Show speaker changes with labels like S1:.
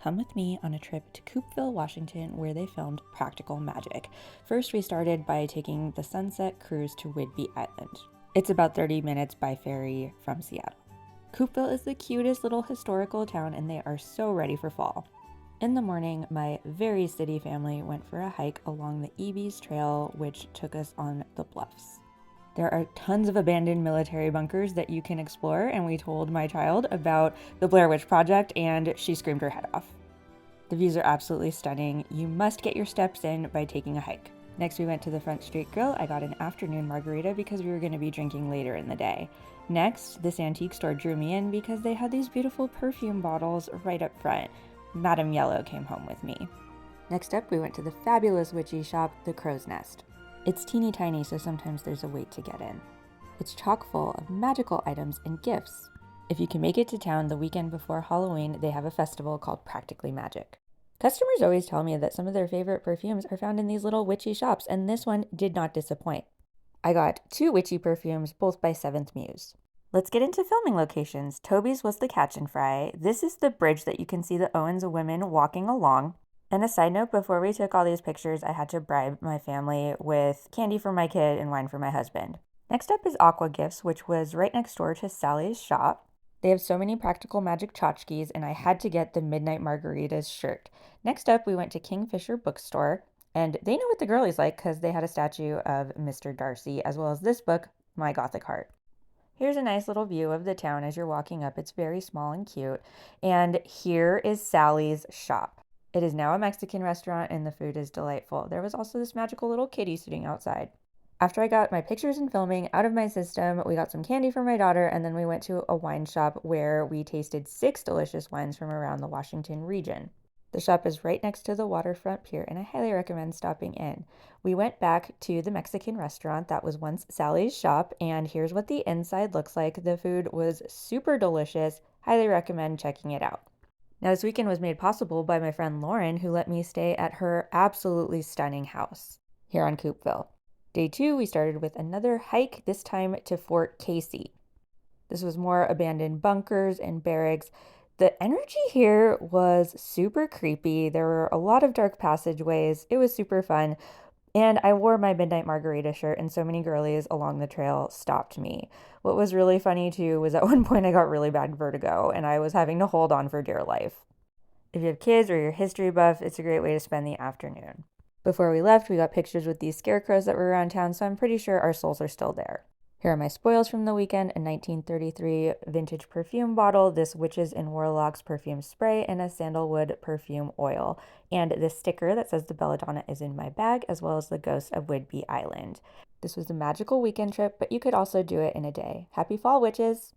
S1: Come with me on a trip to Coupeville, Washington, where they filmed Practical Magic. First, we started by taking the sunset cruise to Whidbey Island. It's about 30 minutes by ferry from Seattle. Coupeville is the cutest little historical town, and they are so ready for fall. In the morning, my very city family went for a hike along the Eby's Trail, which took us on the bluffs. There are tons of abandoned military bunkers that you can explore, and we told my child about the Blair Witch Project, and she screamed her head off. The views are absolutely stunning. You must get your steps in by taking a hike. Next, we went to the Front Street Grill. I got an afternoon margarita because we were going to be drinking later in the day. Next, this antique store drew me in because they had these beautiful perfume bottles right up front. Madame Yellow came home with me. Next up, we went to the fabulous witchy shop, the Crow's Nest. It's teeny tiny, so sometimes there's a wait to get in. It's chock full of magical items and gifts. If you can make it to town the weekend before Halloween, they have a festival called Practically Magic. Customers always tell me that some of their favorite perfumes are found in these little witchy shops, and this one did not disappoint. I got 2 witchy perfumes, both by Seventh Muse. Let's get into filming locations. Toby's was the Catch and Fry. This is the bridge that you can see the Owens women walking along. And a side note, before we took all these pictures, I had to bribe my family with candy for my kid and wine for my husband. Next up is Aqua Gifts, which was right next door to Sally's shop. They have so many practical magic tchotchkes, and I had to get the Midnight Margaritas shirt. Next up, we went to Kingfisher Bookstore, and they know what the girlies like because they had a statue of Mr. Darcy, as well as this book, My Gothic Heart. Here's a nice little view of the town as you're walking up. It's very small and cute. And here is Sally's shop. It is now a Mexican restaurant, and the food is delightful. There was also this magical little kitty sitting outside. After I got my pictures and filming out of my system, we got some candy for my daughter, and then we went to a wine shop where we tasted 6 delicious wines from around the Washington region. The shop is right next to the waterfront pier, and I highly recommend stopping in. We went back to the Mexican restaurant that was once Sally's shop, and here's what the inside looks like. The food was super delicious. Highly recommend checking it out. Now, this weekend was made possible by my friend Lauren, who let me stay at her absolutely stunning house here on Coupeville. Day 2, we started with another hike, this time to Fort Casey. This was more abandoned bunkers and barracks. The energy here was super creepy. There were a lot of dark passageways. It was super fun. And I wore my Midnight Margarita shirt, and so many girlies along the trail stopped me. What was really funny, too, was at one point I got really bad vertigo, and I was having to hold on for dear life. If you have kids or you're a history buff, it's a great way to spend the afternoon. Before we left, we got pictures with these scarecrows that were around town, so I'm pretty sure our souls are still there. Here are my spoils from the weekend: a 1933 vintage perfume bottle, this Witches and Warlocks perfume spray, and a sandalwood perfume oil. And this sticker that says the Belladonna is in my bag, as well as the ghost of Whidbey Island. This was a magical weekend trip, but you could also do it in a day. Happy fall, witches!